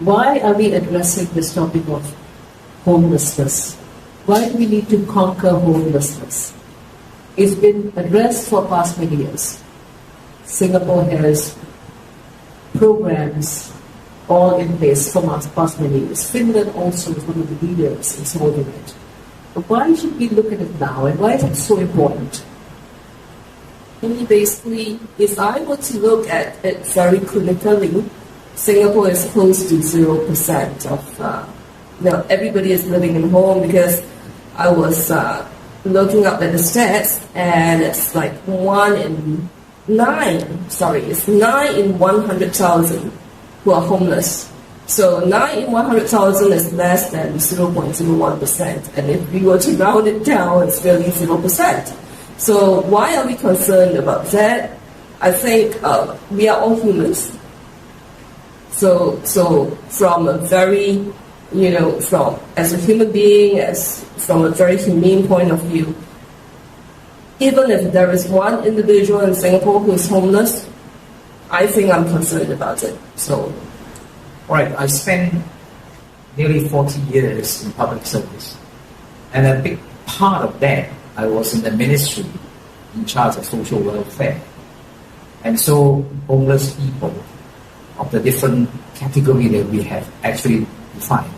Why are we addressing this topic of homelessness? Why do we need to conquer homelessness? It's been addressed for past many years. Singapore has programs all in place for past many years. Finland also is one of the leaders in solving it. But why should we look at it now, and why is it so important? Basically, if I were to look at it very critically, Singapore is close to 0% of, everybody is living in home, because I was looking up at the stats, and it's like 9 in 100,000 who are homeless. So 9 in 100,000 is less than 0.01%, and if we were to round it down, it's really 0%. So why are we concerned about that? I think we are all humans. So from a very, as a human being, from a very humane point of view, even if there is one individual in Singapore who is homeless, I think I'm concerned about it. So, right, I spent nearly 40 years in public service, and a big part of that, I was in the ministry in charge of social welfare. And so homeless people of the different category that we have actually defined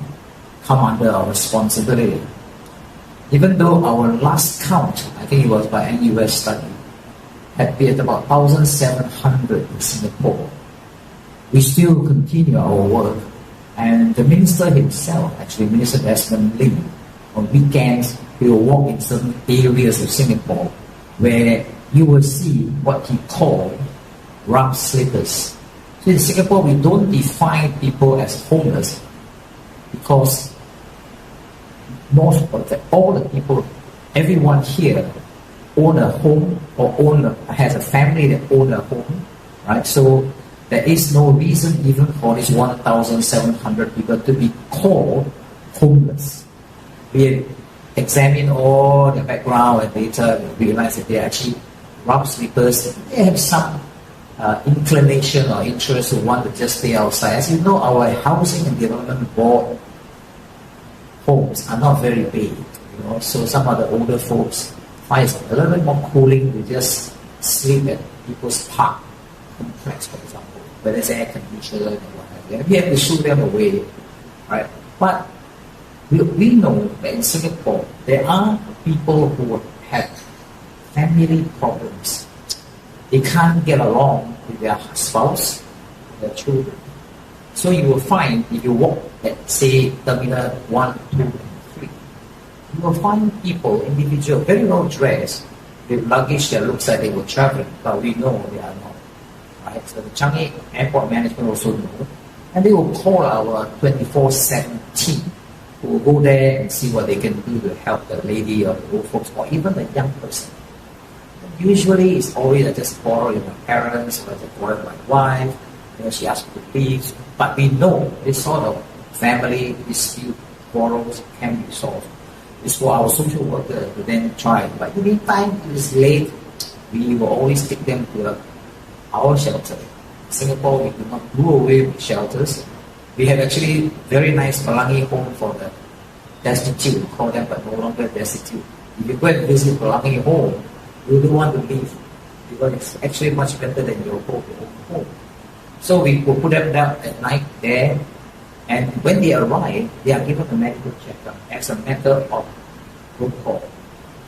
come under our responsibility. Even though our last count, I think it was by an US study, had been about 1,700 in Singapore, we still continue our work. And the minister himself, actually Minister Desmond Leng, on weekends, he will walk in certain areas of Singapore where you will see what he called rough sleepers. So in Singapore, we don't define people as homeless because all the people, everyone here own a home or has a family that own a home, right? So there is no reason even for these 1,700 people to be called homeless. We examine all the background and later we realize that they are actually rough sleepers. They have some inclination or interest to want to just stay outside. As you know, our housing and development board homes are not very big, so some of the older folks find it a little bit more cooling to just sleep at people's park complex, for example, where there's air conditioning and what have you. We have to shoo them away, right? But we know that in Singapore there are people who have family problems. They can't get along with their spouse, their children. So you will find, if you walk at, say, Terminal 1, 2, and 3, you will find people, individuals, very well dressed, with luggage that looks like they were traveling, but we know they are not. Right? So the Changi Airport Management also know, and they will call our 24/7 team, who will go there and see what they can do to help the lady or the old folks, or even the young person. Usually it's always I just quarrel with my parents, or I just quarrel with my wife, she asked me to leave. But we know this sort of family dispute, quarrels can be solved. It's for our social worker to then try. But in the meantime, it is late, we will always take them to our shelter. In Singapore, we do not do away with shelters. We have actually very nice Pelangi home for the destitute, we call them, but no longer destitute. If you go and visit Pelangi home, you don't want to leave because it's actually much better than your own home. So we will put them down at night there, and when they arrive, they are given a medical checkup as a matter of protocol.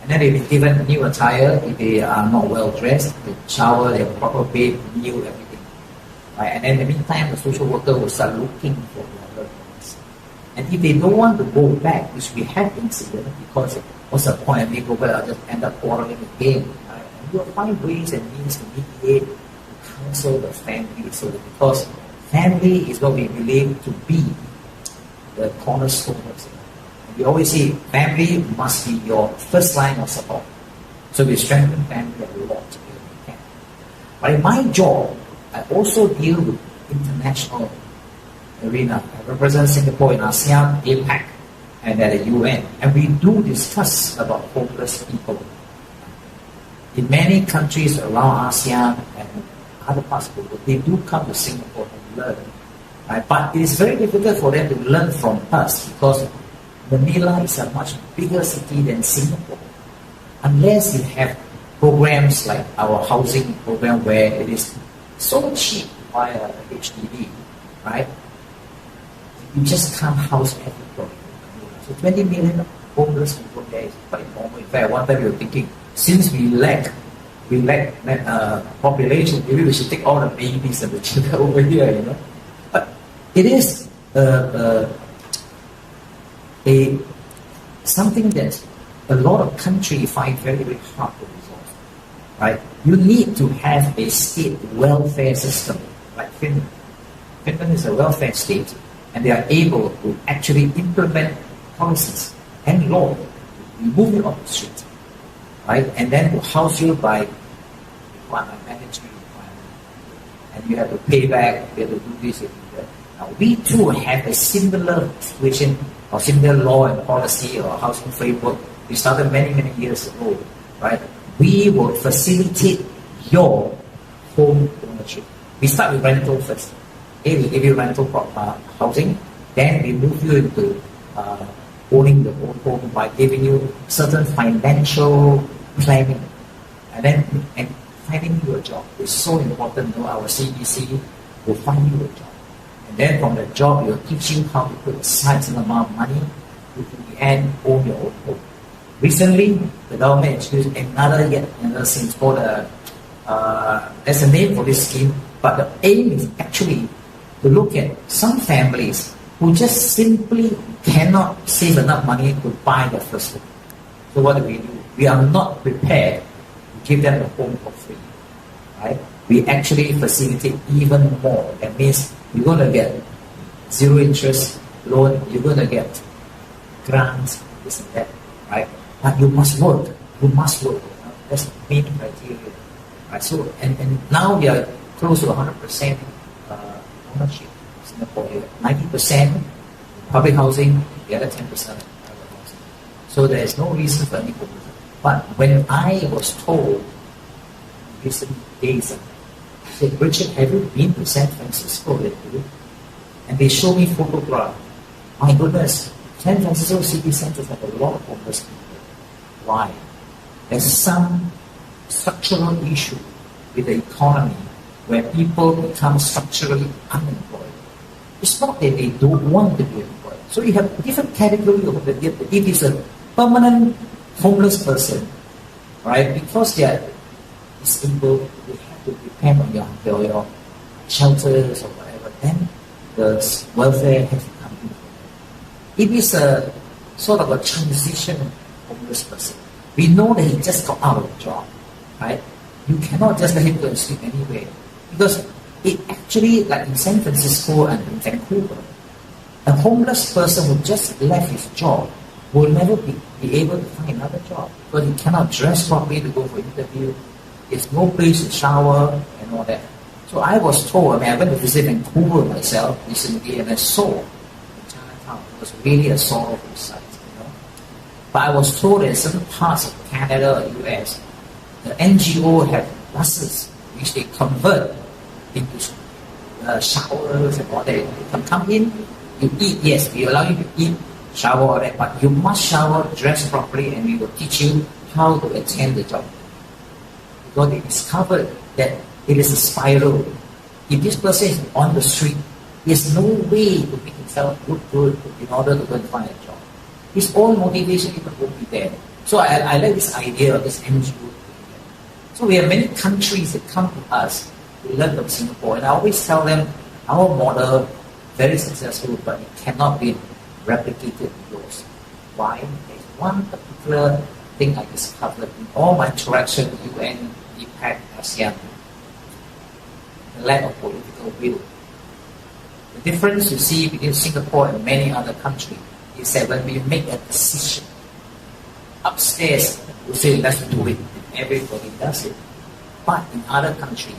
And then they will be given a new attire if they are not well dressed, they shower, they have a proper bed, meal, everything. Right? And then in the meantime, the social worker will start looking for their loved ones. And if they don't want to go back, which we have incident, because what's the point if they go back, I'll just end up quarreling again. Right? And you will find ways and means to mediate, counsel the family, so that because family is what we believe to be the cornerstone of it. We always say family must be your first line of support. So we strengthen family a lot. But in my job, I also deal with international arena. I represent Singapore in ASEAN, APAC, and at the UN. And we do discuss about homeless people. In many countries around ASEAN and other parts of the world, they do come to Singapore and learn Right? But it is very difficult for them to learn from us because Manila is a much bigger city than Singapore. Unless you have programs like our housing program where it is so cheap via HDD, right? You just can't house everybody. So 20 million homeless people there is quite normal. In fact, one time we were thinking, since we lack population, maybe we should take all the babies and the children over here, you know. But it is something that a lot of countries find very, very hard to resolve. Right? You need to have a state welfare system like Finland. Finland is a welfare state, and they are able to actually implement policies and law, remove you off the street, right? And then to house you by requirement, mandatory requirement, and you have to pay back, you have to do this, you have to do that. Now we too have a similar situation or similar law and policy or housing framework. We started many, many years ago, right? We will facilitate your home ownership. We start with rental first. Okay, we give you rental housing, then we move you into owning the own home by giving you certain financial planning, and finding you a job. It's so important. You know, our CBC will find you a job, and then from the job, we'll teach you how to put aside some amount of money to in the end own your own home. Recently, the government introduced another scheme called there's a name for this scheme, but the aim is actually to look at some families who just simply cannot save enough money to buy their first home. So what do? We are not prepared to give them the home for free, right? We actually facilitate even more. That means you're going to get zero interest loan, you're going to get grants, this and that, right? But you must work. You must work. That's the main criteria, right? So and now we are close to 100% ownership. Singapore, 90% public housing, the other 10% private housing. So there is no reason for any problem. But when I was told recent days, I said, Richard, have you been to San Francisco lately? And they show me photograph. My goodness, San Francisco city centers have a lot of homeless people. Why? There's some structural issue with the economy where people become structurally unemployed. It's not that they don't want to be employed. So you have different categories of the if it is a permanent homeless person, right? Because they are disabled, they have to depend on your shelters or whatever, then the welfare has to come in. If it's a sort of a transition homeless person, we know that he just got out of the job, right? You cannot just let him go and sleep anywhere. Because it actually, like in San Francisco and in Vancouver, a homeless person who just left his job will never be able to find another job because he cannot dress properly to go for interview. There's no place to shower and all that. So I was told, I went to visit Vancouver myself recently and I saw in Chinatown. It was really a sorrowful sight, you know. But I was told that in certain parts of Canada or US, the NGO have buses which they convert into showers and all that. You can come in, you eat, yes, we allow you to eat, shower, all that, but you must shower, dress properly, and we will teach you how to attend the job. Because they discovered that it is a spiral. If this person is on the street, there's no way to make himself look good in order to go and find a job. His own motivation even won't be there. So I like this idea of this NGO. So we have many countries that come to us to learn from Singapore, and I always tell them our model very successful, but it cannot be replicated in yours. Why? There's one particular thing I discovered in all my interaction with UN, IPAC, ASEAN: the lack of political will. The difference you see between Singapore and many other countries is that when we make a decision, upstairs we say let's do it. Everybody does it. But in other countries,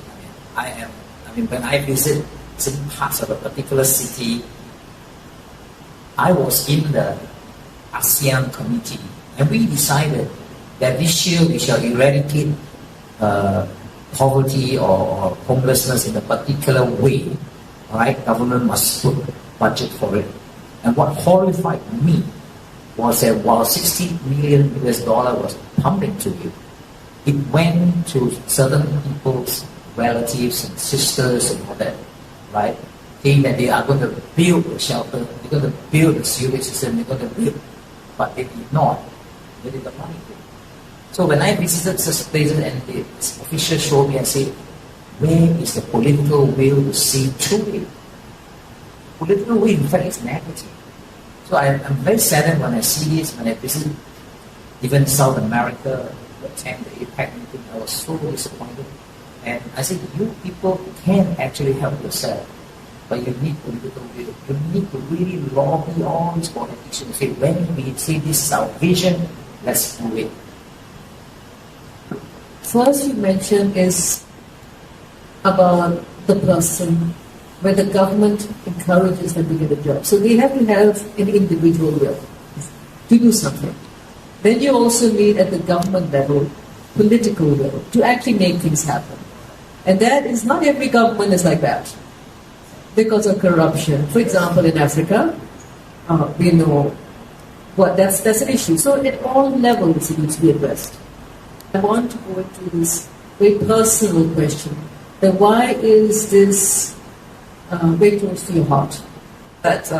when I visit certain parts of a particular city, I was in the ASEAN committee, and we decided that this year we shall eradicate poverty or homelessness in a particular way. right? Government must put budget for it. And what horrified me was that while $60 million was pumping to you, it went to certain people's relatives and sisters and all that, right? Saying that they are going to build a shelter, they're going to build a sewage system, they're going to build, but they did not. Where did the money go? So when I visited such places and the officials showed me and said, where is the political will to see through it? Political will, in fact, is negative. So I'm very saddened when I see this, when I visit even South America, attend the APEC meeting, I was so disappointed. And I said, you people can actually help yourself, but you need political will. You need to really lobby all these politicians. Say, when we say this is our vision, let's do it. First you mentioned is about the person, where the government encourages them to get a job. So they have to have an individual will to do something. Then you also need at the government level political will to actually make things happen. And that is not every government is like that because of corruption. For example, in Africa, we know what that's an issue. So at all levels it needs to be addressed. I want to go into this very personal question. Then why is this very close to your heart? That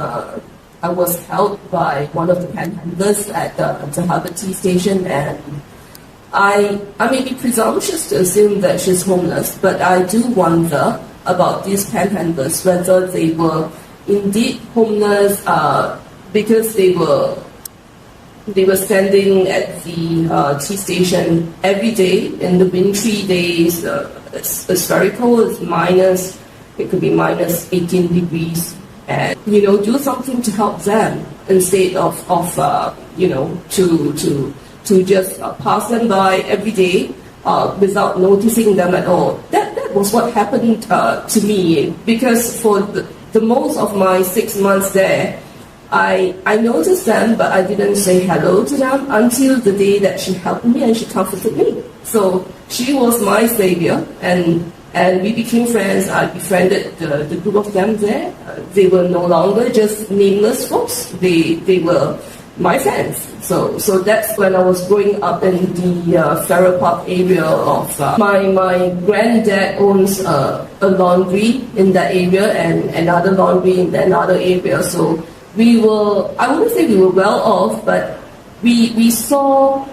I was helped by one of the panhandlers at the Tahira tea station, and I may be presumptuous to assume that she's homeless, but I do wonder about these panhandlers, whether they were indeed homeless because they were standing at the tea station every day in the wintry days. It's very cold. It could be minus 18 degrees, and do something to help them instead of to just pass them by every day without noticing them at all. That was what happened to me, because for the most of my 6 months there, I noticed them, but I didn't say hello to them until the day that she helped me and she comforted me. So she was my savior, and we became friends. I befriended the group of them there. They were no longer just nameless folks. They were my friends. So that's when I was growing up in the Farrer Park area of my granddad owns a laundry in that area and another laundry in another area. So we were, I wouldn't say we were well off, but we saw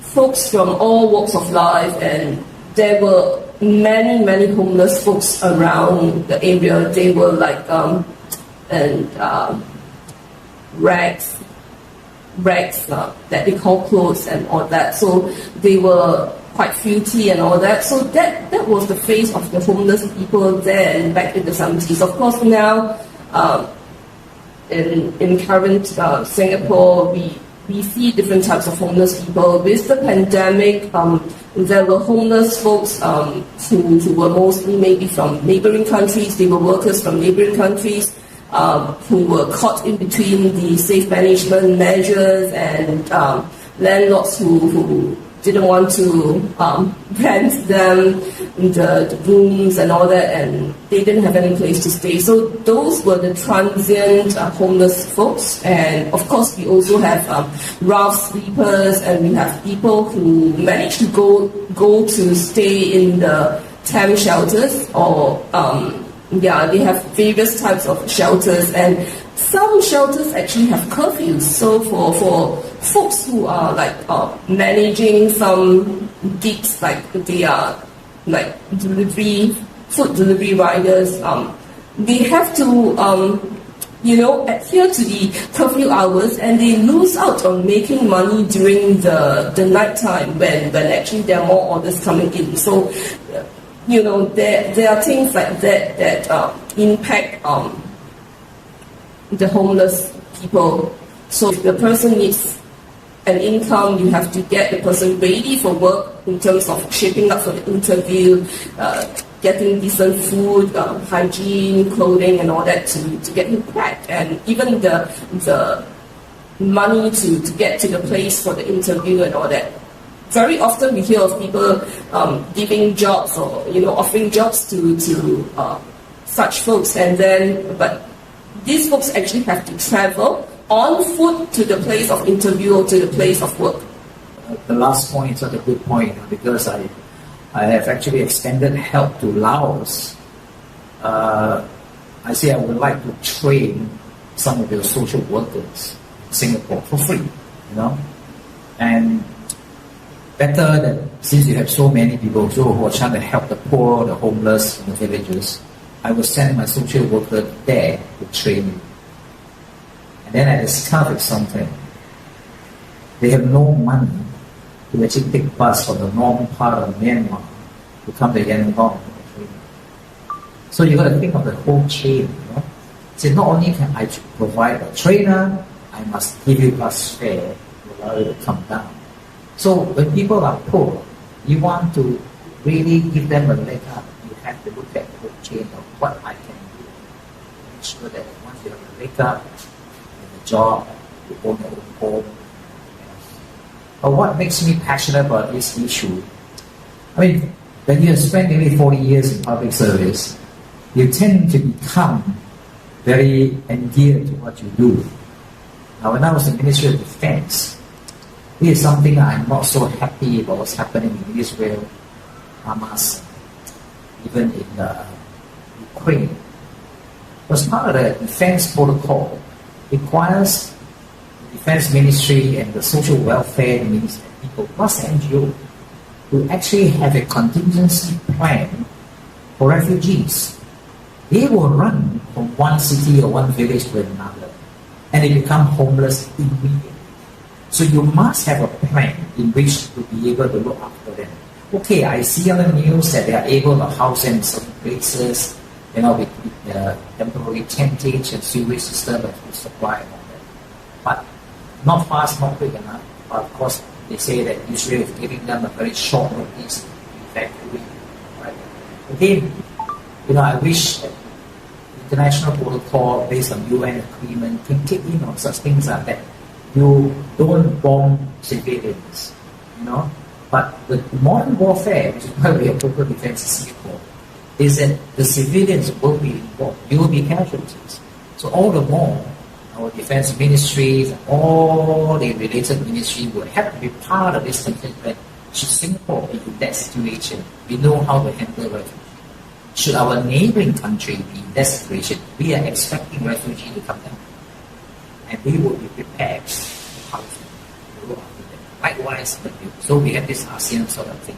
folks from all walks of life, and there were many homeless folks around the area. They were like rags that they call clothes and all that. So they were quite filthy and all that. So that was the face of the homeless people then back in the 70s. Of course, now in current Singapore, we see different types of homeless people. With the pandemic, there were homeless folks who were mostly maybe from neighboring countries. They were workers from neighboring countries who were caught in between the safe management measures and landlords who didn't want to rent them the rooms and all that, and they didn't have any place to stay. So those were the transient homeless folks. And of course, we also have rough sleepers, and we have people who manage to go to stay in the temp shelters, or they have various types of shelters, and some shelters actually have curfews. So for folks who are like managing some gigs, like they are like food delivery riders, they have to adhere to the curfew hours, and they lose out on making money during the night time when actually there are more orders coming in. So there are things like that impact the homeless people. So if the person needs an income, you have to get the person ready for work in terms of shaping up for the interview, getting decent food, hygiene, clothing, and all that to get him cracked, and even the money to get to the place for the interview and all that. Very often we hear of people giving jobs or offering jobs to such folks, but these folks actually have to travel on foot to the place of interview or to the place of work. The last point is a good point because I have actually extended help to Laos. I say I would like to train some of your social workers in Singapore for free, and better than, since you have so many people who are trying to help the poor, the homeless in the villages, I will send my social worker there to train you. And then I discovered something. They have no money to actually take bus from the northern part of Myanmar to come to Yangon. So you got to think of the whole chain. So not only can I provide a trainer, I must give you bus fare to allow you to come down. So when people are poor, you want to really give them a leg up. You have to look at the whole chain of what I can do. Make sure that once you have a leg up, and a job, you own your own home. But what makes me passionate about this issue, when you have spent nearly 40 years in public service, you tend to become very endeared to what you do. Now, when I was in the Ministry of Defense, this is something I'm not so happy about what's happening in Israel, Hamas, even in Ukraine. Because part of the defense protocol requires the Defense Ministry and the Social Welfare Ministry people plus NGO to actually have a contingency plan for refugees. They will run from one city or one village to another, and they become homeless immediately. So you must have a plan in which to be able to look after them. Okay, I see on the news that they are able to house them in certain places, with temporary tentage and sewage system and food supply and all that. But not fast, not quick enough. But of course, they say that Israel is giving them a very short notice to evacuate. Right? Again, I wish that international protocol based on UN agreement can take in on such things like that. You don't bomb civilians, But the modern warfare, which is why we have total defense in Singapore, is that the civilians will be involved. You will be casualties. So all the more, our defense ministries and all the related ministries will have to be part of this conflict plan. Should Singapore be in that situation, we know how to handle refugees. Should our neighboring country be in that situation, we are expecting refugees to come down. And we will be prepared to house them, to look after them. Likewise, so we have this ASEAN sort of thing.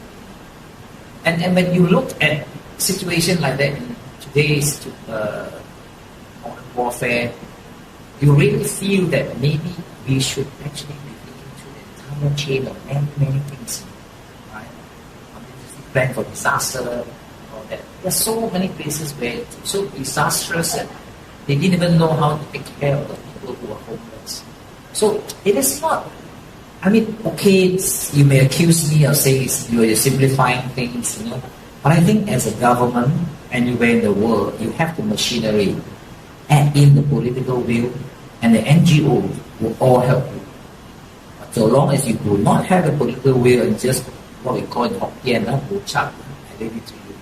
And when you look at a situation like that in today's modern warfare, you really feel that maybe we should actually be thinking through the entire chain of many things. Right? Contingency plan for disaster, all that. There are so many places where it's so disastrous that they didn't even know how to take care of the people who are homeless. So it is not, okay, you may accuse me of saying you're simplifying things, but I think as a government, anywhere in the world, you have the machinery, add in the political will, and the NGO will all help you. But so long as you do not have the political will and just what we call in Hokkien, I leave it to you,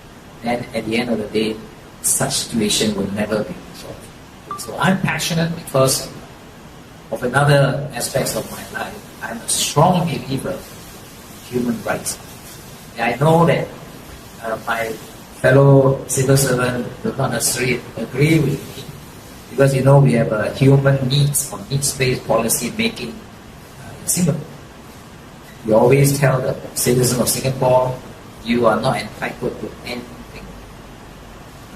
then at the end of the day, such situation will never be resolved. So I'm passionate because of another aspects of my life. I'm a strong believer in human rights. And I know that my fellow civil servant do not necessarily agree with me because we have a human needs or needs-based policy making in Singapore. We always tell the citizens of Singapore, you are not entitled to anything.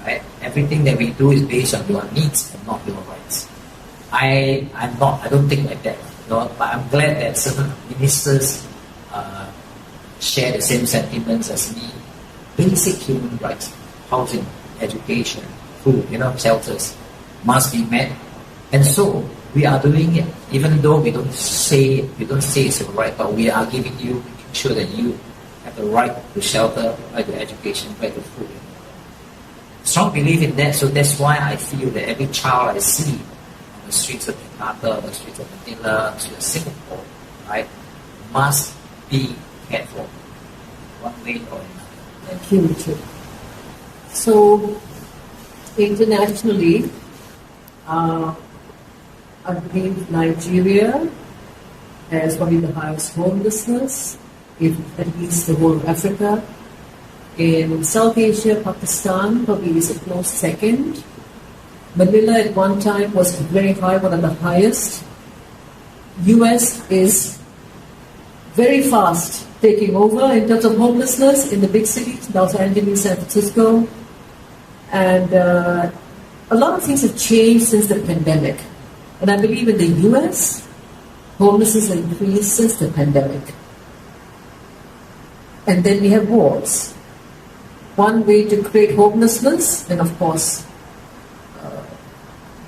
Right? Everything that we do is based on your needs and not your rights. I don't think like that. But I'm glad that certain ministers share the same sentiments as me. Basic human rights, housing, education, food, shelters must be met. And so we are doing it, even though we don't say it's a right, but we are giving you, making sure that you have the right to shelter, right to education, right to food. Strong belief in that, so that's why I feel that every child I see on the streets of Jakarta, on the streets of Manila, on the streets of Singapore, right, must be cared for one way or another. Thank you, Richard. So, Internationally, I believe Nigeria has probably the highest homelessness, if at least the whole of Africa. In South Asia, Pakistan probably is a close second. Manila at one time was very high, one of the highest. US is very fast taking over in terms of homelessness in the big cities, Los Angeles, San Francisco. And a lot of things have changed since the pandemic. And I believe in the US, homelessness has increased since the pandemic. And then we have wars. One way to create homelessness, and of course,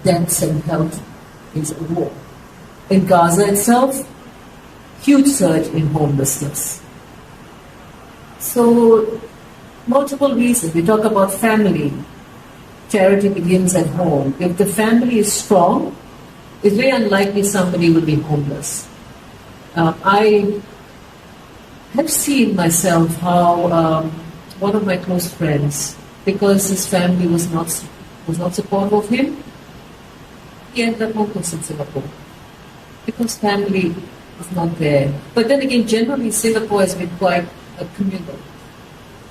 deaths and health, is a war. In Gaza itself, huge surge in homelessness. So, multiple reasons. We talk about family. Charity begins at home. If the family is strong, it's very unlikely somebody will be homeless. I have seen myself how one of my close friends, because his family was not supportive of him, he ended up homeless in Singapore because family is not there. But then again, generally Singapore has been quite a communal.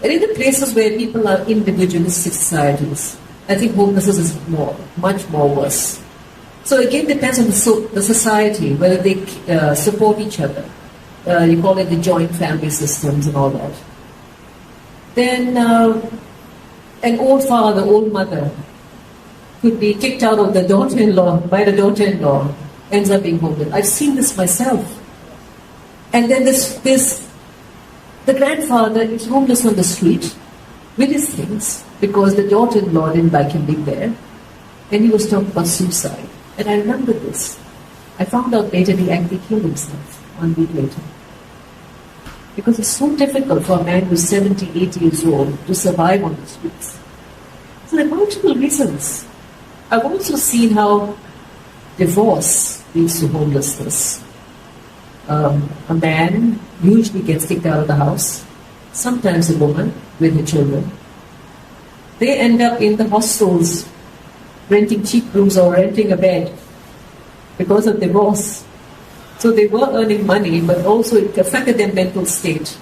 And in the places where people are individualistic societies, I think homelessness is much more worse. So again, depends on the society, whether they support each other. You call it the joint family systems and all that. Then an old father, old mother could be kicked out of the daughter-in-law by the daughter-in-law, ends up being homeless. I've seen this myself. And then the grandfather is homeless on the street with his things because the daughter-in-law didn't like him being there, and he was talking about suicide. And I remember this. I found out later he actually killed himself 1 week later. Because it's so difficult for a man who's 70, 80 years old to survive on the streets. So there are multiple reasons. I've also seen how divorce leads to homelessness. A man usually gets kicked out of the house, sometimes a woman with her children. They end up in the hostels, renting cheap rooms or renting a bed because of divorce. So they were earning money, but also it affected their mental state.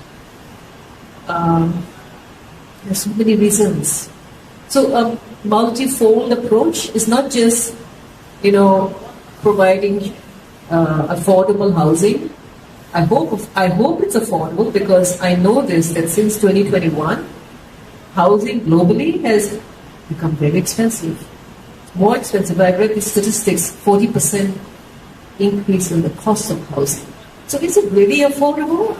There's so many reasons. So a multifold approach is not just, providing affordable housing. I hope it's affordable, because I know this, that since 2021, housing globally has become very expensive. More expensive. I read the statistics, 40% increase in the cost of housing. So is it really affordable?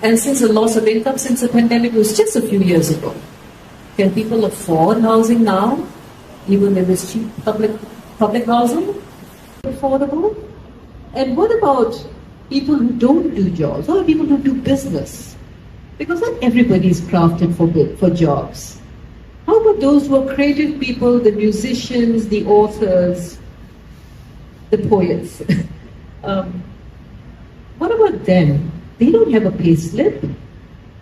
And since the loss of income since the pandemic was just a few years ago, can people afford housing now, even if it's cheap public housing? Affordable? And what about people who don't do jobs? What about people who do business? Because not everybody is crafted for jobs. How about those who are creative people, the musicians, the authors, the poets? What about them? They don't have a pay slip.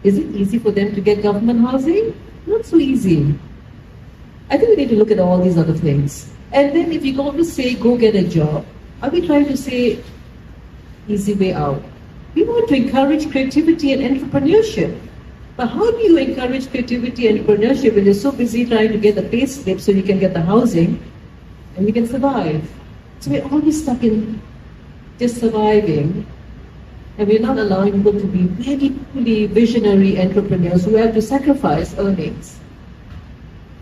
Is it easy for them to get government housing? Not so easy. I think we need to look at all these other things. And then if you're going to say, go get a job, are we trying to say, easy way out? We want to encourage creativity and entrepreneurship. But how do you encourage creativity and entrepreneurship when you're so busy trying to get the pay slip so you can get the housing and you can survive? So we're always stuck in just surviving, and we're not allowing people to be really, really visionary entrepreneurs who have to sacrifice earnings.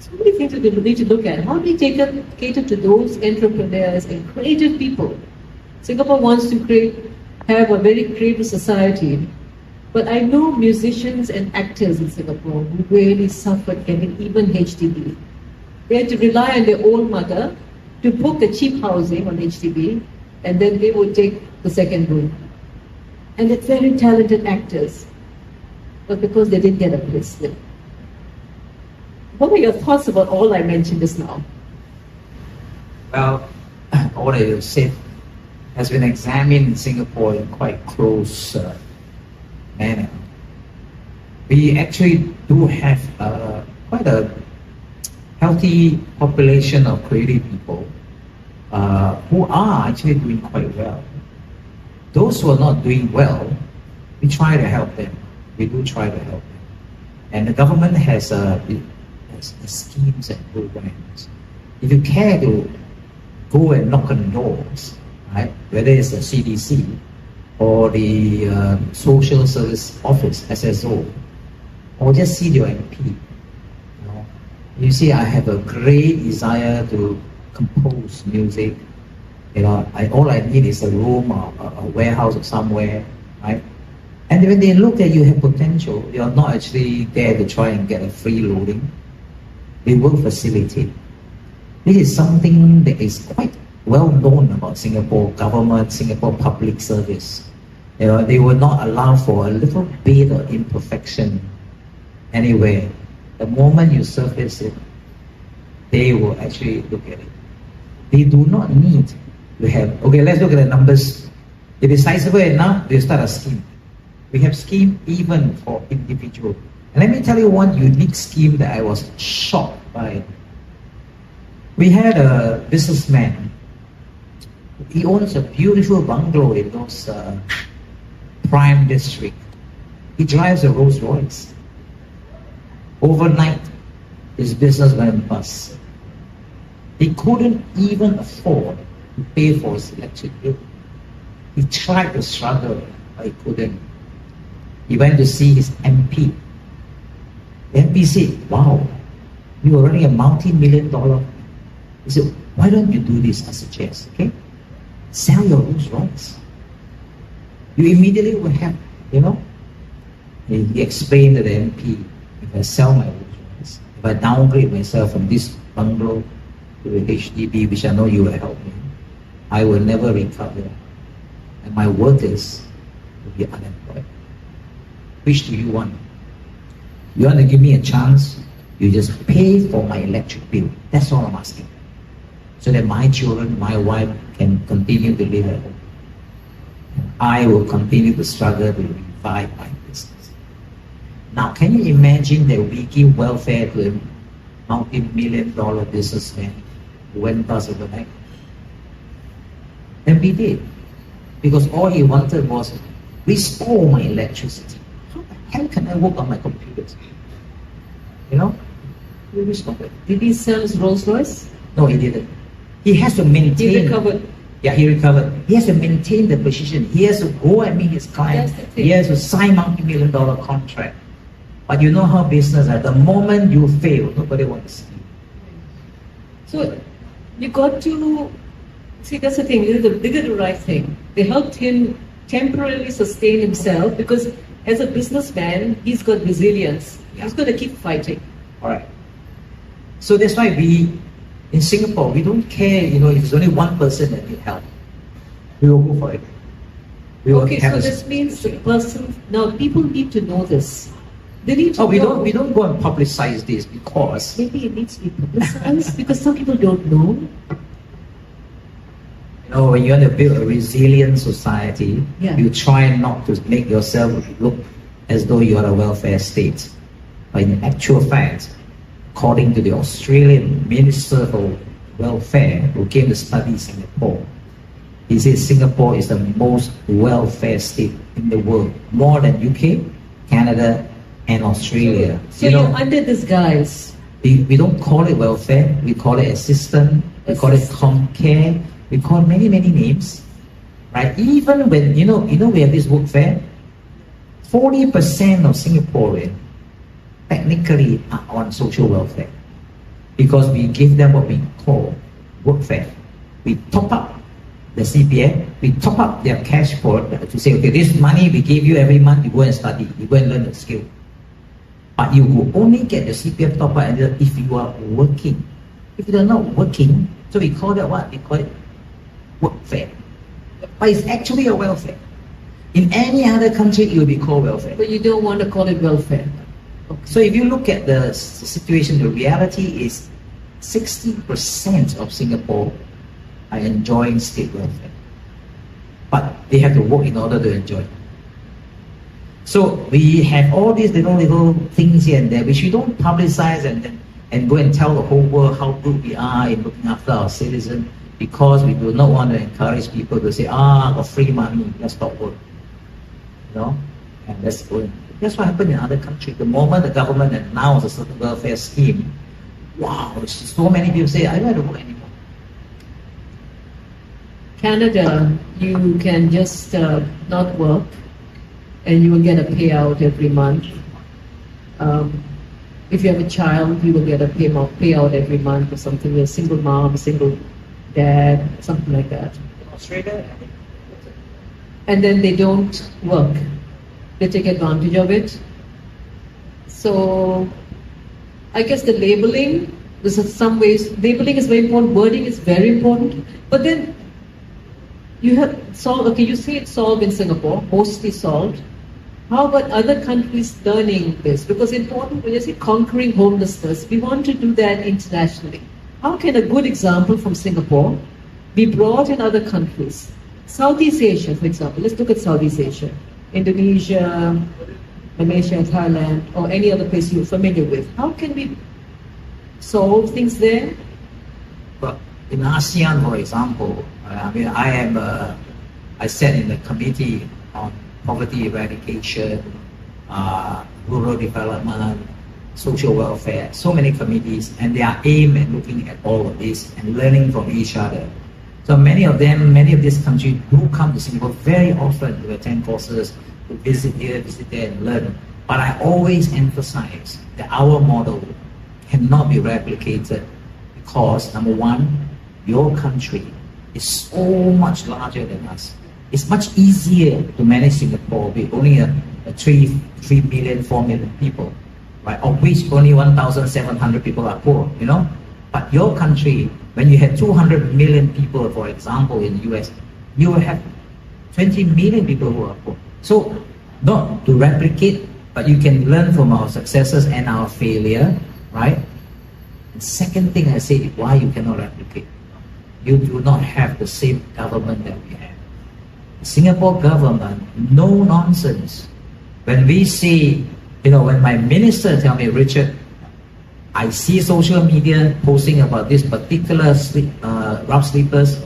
So many things we need to look at. How do we cater to those entrepreneurs and creative people? Singapore wants to have a very creative society, but I know musicians and actors in Singapore who really suffered getting even HDB. They had to rely on their old mother to book the cheap housing on HDB, and then they would take the second room. And they're very talented actors, but because they didn't get a pay slip. What are your thoughts about all I mentioned just now? Well, all that you said has been examined in Singapore in quite close manner. We actually do have quite a healthy population of creative people who are actually doing quite well. Those who are not doing well, we try to help them. We do try to help them. And the government has schemes and programs. If you care to go and knock on doors, right, whether it's the CDC or the Social Service Office, SSO, or just see your MP. You see, I have a great desire to compose music. All I need is a room or a warehouse or somewhere, right? And when they look at you have potential, you're not actually there to try and get a free loading. They will facilitate. This is something that is quite well known about Singapore government, Singapore public service. They will not allow for a little bit of imperfection anywhere. The moment you surface it, they will actually look at it. They do not need to have, okay, let's look at the numbers. If it's sizable enough, they start a scheme. We have scheme even for individual. And let me tell you one unique scheme that I was shocked by. We had a businessman. He owns a beautiful bungalow in those prime district. He drives a Rolls Royce. Overnight, his business went bust. He couldn't even afford to pay for his electric bill. He tried to struggle, but he couldn't. He went to see his MP. The MP said, wow, you are running a multi-million-dollar. He said, why don't you do this? I suggest, okay? Sell your Rolls Royce. You immediately will have, He explained to the MP, if I sell my Rolls Royce, if I downgrade myself from this bungalow to a HDB, which I know you will help me, I will never recover. And my workers will be unemployed. Which do you want? You want to give me a chance? You just pay for my electric bill. That's all I'm asking. So that my children, my wife can continue to live at home. And I will continue to struggle to revive my business. Now, can you imagine that we give welfare to a multi-million-dollar businessman who went bust overnight? And we did. Because all he wanted was, restore my electricity. How can I work on my computers? We restored it. Did he sell his Rolls Royce? No, he didn't. He has to maintain. He recovered. Yeah, he recovered. He has to maintain the position. He has to go and meet his client. He has to sign multi-million-dollar contract. But you know how business are. The moment you fail, nobody wants to see you. So you got to see, that's the thing. They did the right thing. They helped him temporarily sustain himself because as a businessman, he's got resilience. Yeah. He's going to keep fighting. All right. So that's why in Singapore, we don't care, if there's only one person that need help. We will go for it. Okay, so this means the person, now people need to know this. They need to know. We don't go and publicize this because maybe it needs to be publicized because some people don't know. When you want to build a resilient society, you try not to make yourself look as though you are a welfare state. But in actual fact, according to the Australian Minister for Welfare, who came to study Singapore, he says Singapore is the most welfare state in the world, more than UK, Canada, and Australia. So you're under this guise. We don't call it welfare, we call it assistance, we call it comcare, we call many, many names, right? Even when, we have this work fair, 40% of Singaporeans technically are on social welfare because we give them what we call work fair. We top up the CPF, we top up their cash for to say, okay, this money we give you every month, you go and study, you go and learn a skill. But you will only get the CPF top up if you are working. If you are not working, so we call that what? We call it work fair. But it's actually a welfare. In any other country, it will be called welfare. But you don't want to call it welfare. Okay. So if you look at the situation, the reality is 60% of Singapore are enjoying state welfare. But they have to work in order to enjoy. So we have all these little things here and there which we don't publicize, and then and go and tell the whole world how good we are in looking after our citizens, because we do not want to encourage people to say, got free money, let's stop work. And let's go. That's what happened in other countries. The moment the government announced a certain welfare scheme, wow, so many people say, I don't have to work anymore. Canada, you can just not work and you will get a payout every month. If you have a child, you will get a payout every month or something. You're a single mom, a single dad, something like that. In Australia, and then they don't work. They take advantage of it. So I guess the labeling, this is some ways, labeling is very important, wording is very important, but then you have solved, okay, you say it's solved in Singapore, mostly solved. How about other countries learning this? Because important, when you say conquering homelessness, we want to do that internationally. How can a good example from Singapore be brought in other countries? Southeast Asia, for example, let's look at Southeast Asia. Indonesia, Malaysia, Thailand, or any other place you're familiar with. How can we solve things there? But in ASEAN, for example, I sat in the committee on poverty eradication, rural development, social welfare, so many committees, and they are aimed at looking at all of this and learning from each other. So many of these countries do come to Singapore very often to attend courses, to visit here, visit there, and learn. But I always emphasize that our model cannot be replicated because, number one, your country is so much larger than us. It's much easier to manage Singapore with only a 3 million, 4 million people, right? Of which only 1,700 people are poor, But your country, when you have 200 million people, for example, in the US, you will have 20 million people who are poor. So, not to replicate, but you can learn from our successes and our failure, right? The second thing I say is why you cannot replicate. You do not have the same government that we have. The Singapore government, no nonsense. When we see, when my minister tell me, Richard, I see social media posting about this particular rough sleepers,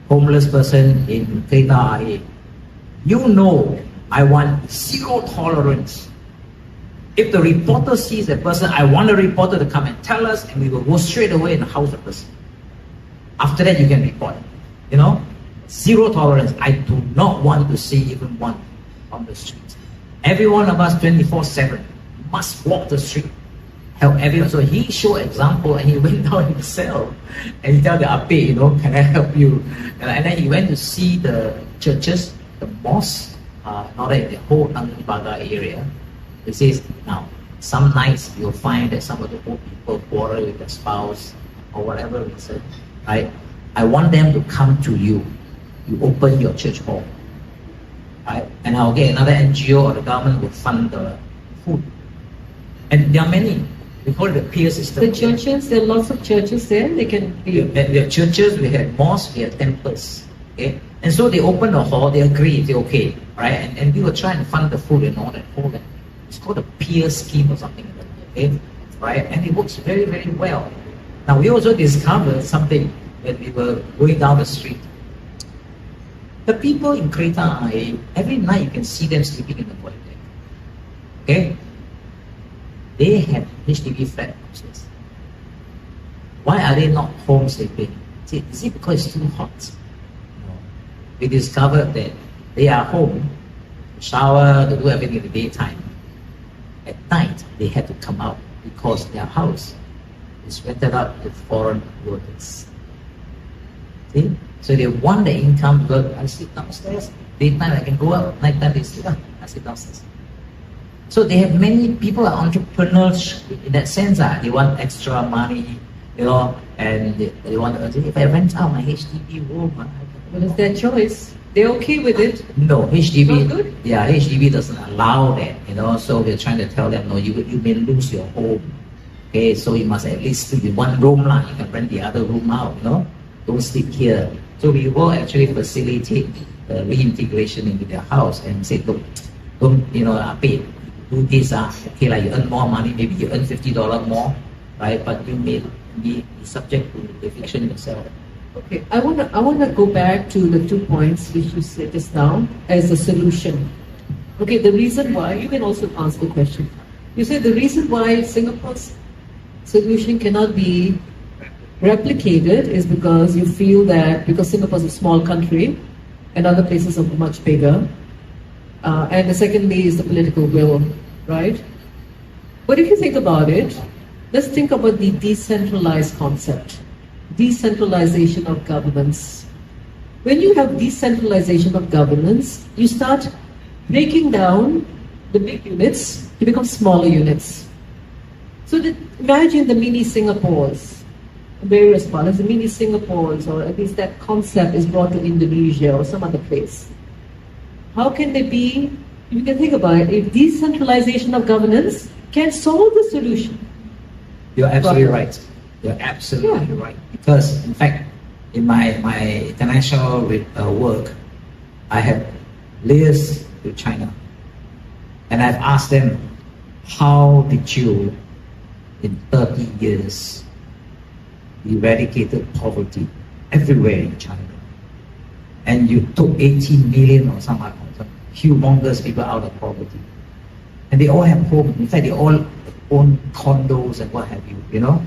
homeless person in Kereta Air. I want zero tolerance. If the reporter sees that person, I want the reporter to come and tell us, and we will go straight away and house the person. After that, you can report. Zero tolerance. I do not want to see even one on the street. Every one of us, 24/7, must walk the street. Help everyone. So he showed example, and he went down in the cell and he tell the ape, can I help you? And then he went to see the churches, the mosques, not that the whole Tanjung Pagar area. He says, now, some nights you'll find that some of the old people quarrel with their spouse or whatever reason, right? I want them to come to you. You open your church hall, right? And I'll get another NGO or the government will fund the food. And there are many. We call it the peer system. The churches, there are lots of churches there. They can be. We have churches, we have mosques, we have temples. Okay? And so they open the hall, they agree, they okay, right? And we will try and fund the food and all that. It's called a peer scheme or something like that. Okay? Right? And it works very, very well. Now we also discovered something when we were going down the street. The people in Kereta Air, every night you can see them sleeping in the void deck. Okay? They have HDB flat upstairs. Why are they not home sleeping? Is it because it's too hot? No. We discovered that they are home, shower, they do everything in the daytime. At night, they had to come out because their house is rented out with foreign workers. See? So they want the income because I sleep downstairs. Daytime I can go up, nighttime they sleep up, I sleep downstairs. So they have many people are entrepreneurs in that sense. They want extra money, and they want to, if I rent out my HDB room, well, it's their choice. They're okay with it. No, HDB. Not good? Yeah, HDB doesn't allow that. So we're trying to tell them, no, you may lose your home. Okay, so you must at least sleep in one room lah. You can rent the other room out. Don't sleep here. So we will actually facilitate the reintegration into their house and say, look, don't pay. Do this, okay, like you earn more money, maybe you earn $50 more, right? But you may be subject to eviction yourself. Okay, I wanna go back to the 2 points which you said just now as a solution. Okay, the reason why, you can also answer the question. You said the reason why Singapore's solution cannot be replicated is because you feel that because Singapore is a small country and other places are much bigger, and the secondly is the political will, right? But if you think about it, let's think about the decentralized concept, decentralization of governance. When you have decentralization of governance, you start breaking down the big units to become smaller units. So imagine the mini Singapores, various parts, the mini Singapores, or at least that concept is brought to Indonesia or some other place. How can they be, you can think about it, if decentralization of governance can solve the solution. You're absolutely right. You're absolutely right. Because, in fact, in my international work, I have layers to China. And I've asked them, how did you, in 30 years, eradicated poverty everywhere in China? And you took 18 million or some humongous people out of poverty. And they all have homes. In fact, they all own condos and what have you, you know?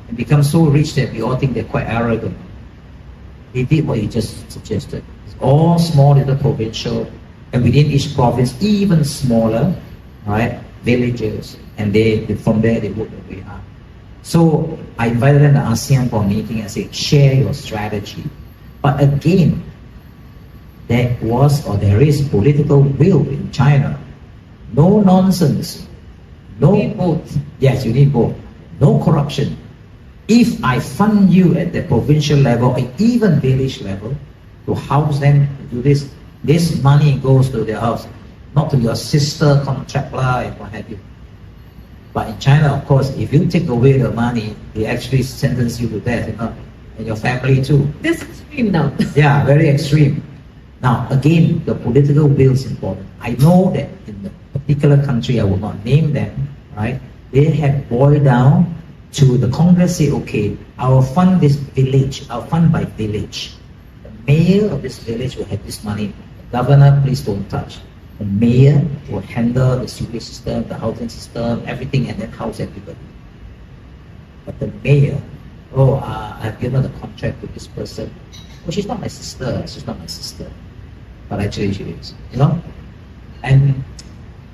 And become so rich that we all think they're quite arrogant. They did what you just suggested. It's all small little provincial, and within each province, even smaller, right, villages. And from there, they work their way up. So I invited them to ASEAN for a meeting and said, share your strategy. But again, there is political will in China. No nonsense. No, You need both. Yes, you need both. No corruption. If I fund you at the provincial level or even village level to house them, to do this money goes to their house, not to your sister contractor and what have you. But in China, of course, if you take away the money, they actually sentence you to death, you know, and your family too. This is extreme now. Yeah, very extreme. Now, again, the political will is important. I know that in the particular country, I will not name them, right? They have boiled down to the Congress say, okay, I'll fund this village, I'll fund by village. The mayor of this village will have this money. The governor, please don't touch. The mayor will handle the sewage system, the housing system, everything, and then house everybody. But the mayor, I've given a contract to this person. Oh, she's not my sister. But actually she is, you know? And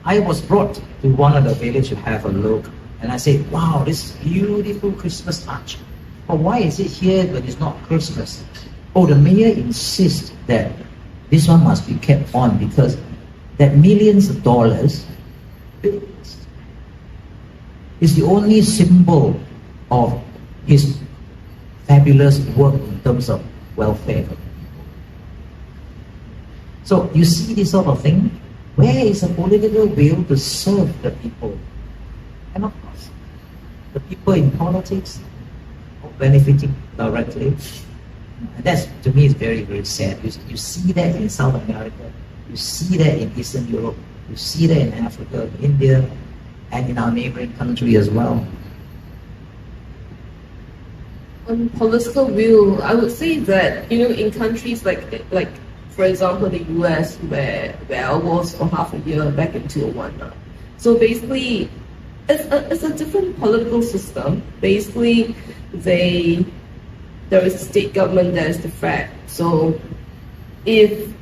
I was brought to one of the villages to have a look, and I said, wow, this beautiful Christmas arch. But why is it here when it's not Christmas? Oh, the mayor insists that this one must be kept on because that millions of dollars is the only symbol of his fabulous work in terms of welfare. So you see this sort of thing, where is a political will to serve the people? And of course, the people in politics are benefiting directly. And that's, to me, is very, very sad. You see that in South America, you see that in Eastern Europe, you see that in Africa, India, and in our neighboring country as well. On political will, I would say that, you know, in countries like for example, the US, where I was for half a year back in 2001. So basically, it's a different political system. Basically, there is a state government, there is the Fed. So if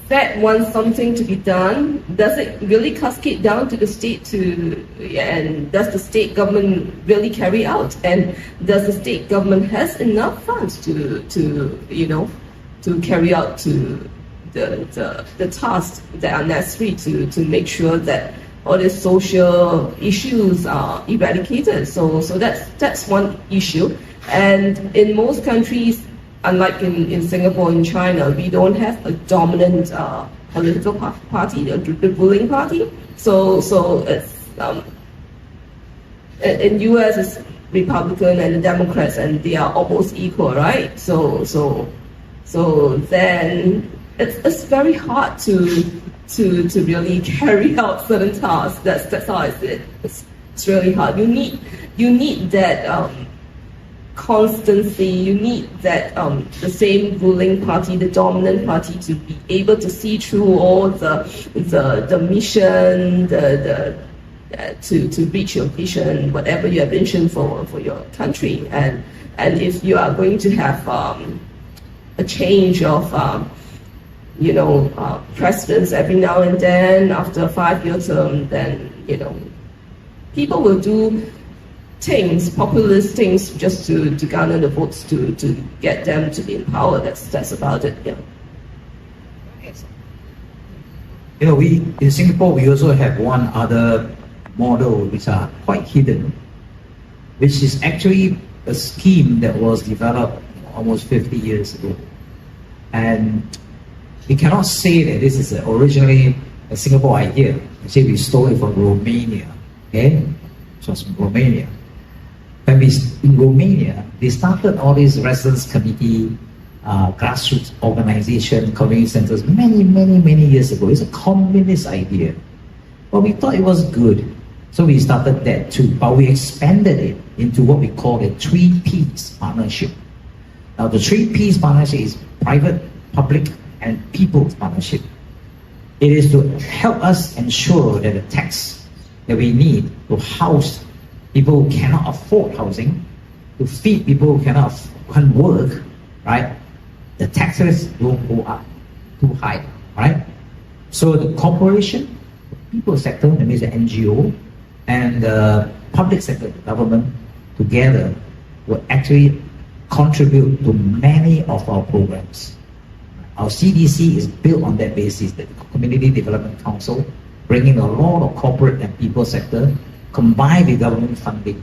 Fed wants something to be done, does it really cascade down to the state and does the state government really carry out? And does the state government has enough funds to carry out to the tasks that are necessary to make sure that all these social issues are eradicated. So that's one issue. And in most countries, unlike in Singapore and China, we don't have a dominant political party, the ruling party. So it's in US it's Republican and the Democrats, and they are almost equal, right? So then it's very hard to really carry out certain tasks. That's how I see it. It's really hard. You need that constancy. You need that the same ruling party, the dominant party, to be able to see through all the mission, to reach your vision, whatever you have vision for your country. And if you are going to have a change of presidents every now and then after a 5-year term, then people will do things, populist things, just to garner the votes to get them to be in power. That's about it. Yeah. We in Singapore, we also have one other model which are quite hidden, which is actually a scheme that was developed almost 50 years ago. And we cannot say that this is originally a Singapore idea. We say we stole it from Romania. Okay? So it's from Romania. In Romania, they started all these residence committee, grassroots organization, community centers many years ago. It's a communist idea. But we thought it was good. So we started that too. But we expanded it into what we call the 3 Ps partnership. Now the 3 Ps partnership is private, public, and people's partnership. It is to help us ensure that the tax that we need to house people who cannot afford housing, to feed people who can't work, right? The taxes don't go up too high, right? So the corporation, the people sector, that means the NGO, and the public sector, the government, together will actually contribute to many of our programs. Our CDC is built on that basis, the Community Development Council, bringing a lot of corporate and people sector, combined with government funding.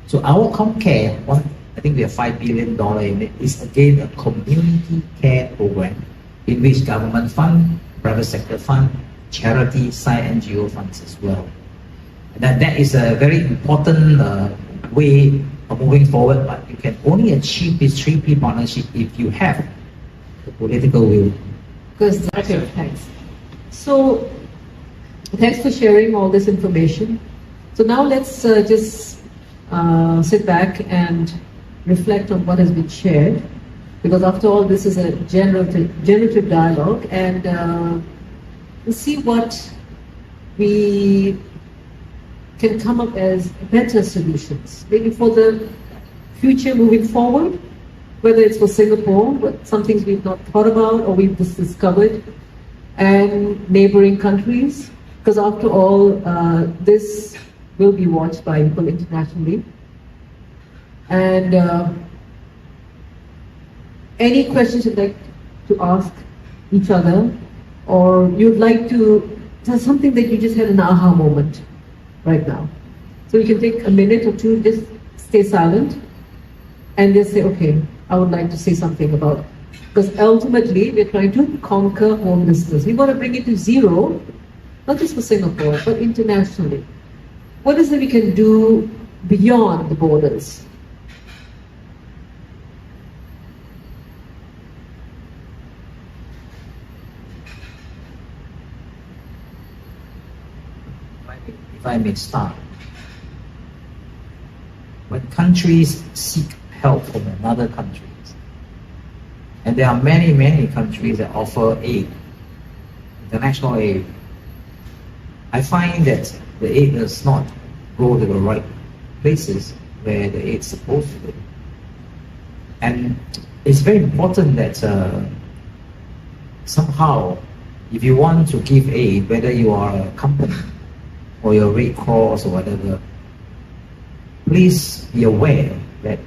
So our ComCare, I think we have $5 billion in it, is again a community care program in which government fund, private sector fund, charity, side NGO funds as well. And that is a very important way of moving forward, but you can only achieve this 3P partnership if you have the political will. Because thanks. So, thanks for sharing all this information. So now let's just sit back and reflect on what has been shared, because after all, this is a generative dialogue, and we'll see what we can come up as better solutions, maybe for the future moving forward, whether it's for Singapore, but some things we've not thought about or we've just discovered, and neighboring countries, because after all, this will be watched by people internationally. And any questions you'd like to ask each other, or you'd like to tell something that you just had an aha moment right now. So you can take a minute or two, just stay silent, and just say, okay, I would like to say something about, because ultimately we're trying to conquer homelessness. We want to bring it to zero, not just for Singapore, but internationally. What is it we can do beyond the borders? If I may start, when countries seek help from another countries, and there are many countries that offer aid, international aid, I find that the aid does not go to the right places where the aid is supposed to go. And it's very important that somehow, if you want to give aid, whether you are a company or your Red Cross or whatever, please be aware that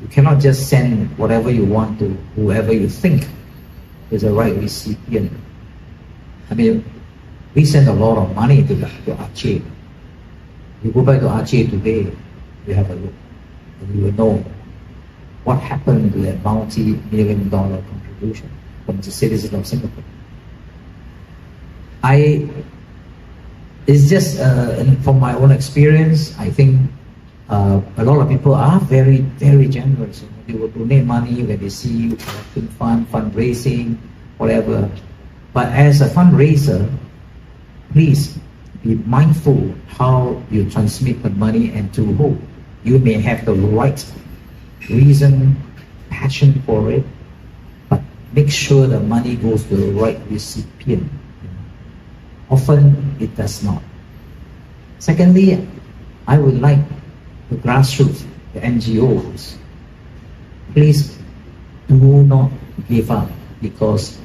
you cannot just send whatever you want to whoever you think is the right recipient. I mean, we send a lot of money to Aceh. You go back to Aceh today, you have a look, and you will know what happened to that multi-million-dollar contribution from the citizens of Singapore. It's just from my own experience, I think a lot of people are very generous. They will donate money when they see you collecting fundraising, whatever. But as a fundraiser, please be mindful how you transmit the money and to who. You may have the right reason, passion for it, but make sure the money goes to the right recipient. Often it does not. Secondly, I would like the grassroots, the NGOs, please do not give up, because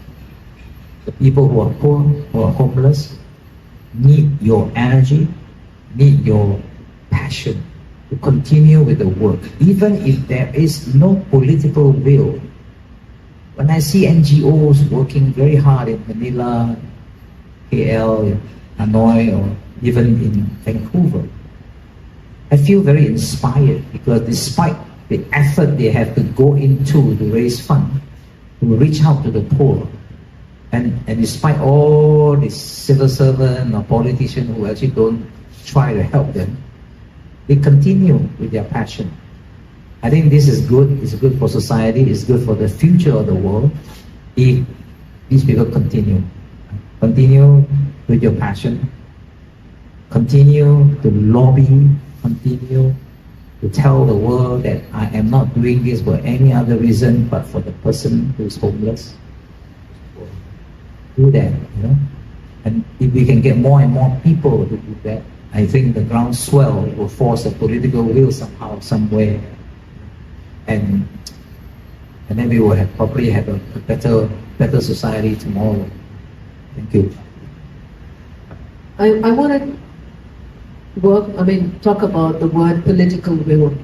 the people who are poor, who are homeless, need your energy, need your passion to continue with the work, even if there is no political will. When I see NGOs working very hard in Manila, KL, Hanoi, or even in Vancouver, I feel very inspired, because despite the effort they have to go into to raise funds, to reach out to the poor, and despite all the civil servant or politicians who actually don't try to help them, they continue with their passion. I think this is good. It's good for society. It's good for the future of the world if these people continue. Continue with your passion. Continue to lobby. Continue to tell the world that I am not doing this for any other reason but for the person who is homeless. Do that, you know. And if we can get more and more people to do that, I think the groundswell will force a political will somehow, somewhere, and then we will probably have a better society tomorrow. Thank you. I want to talk about the word political will.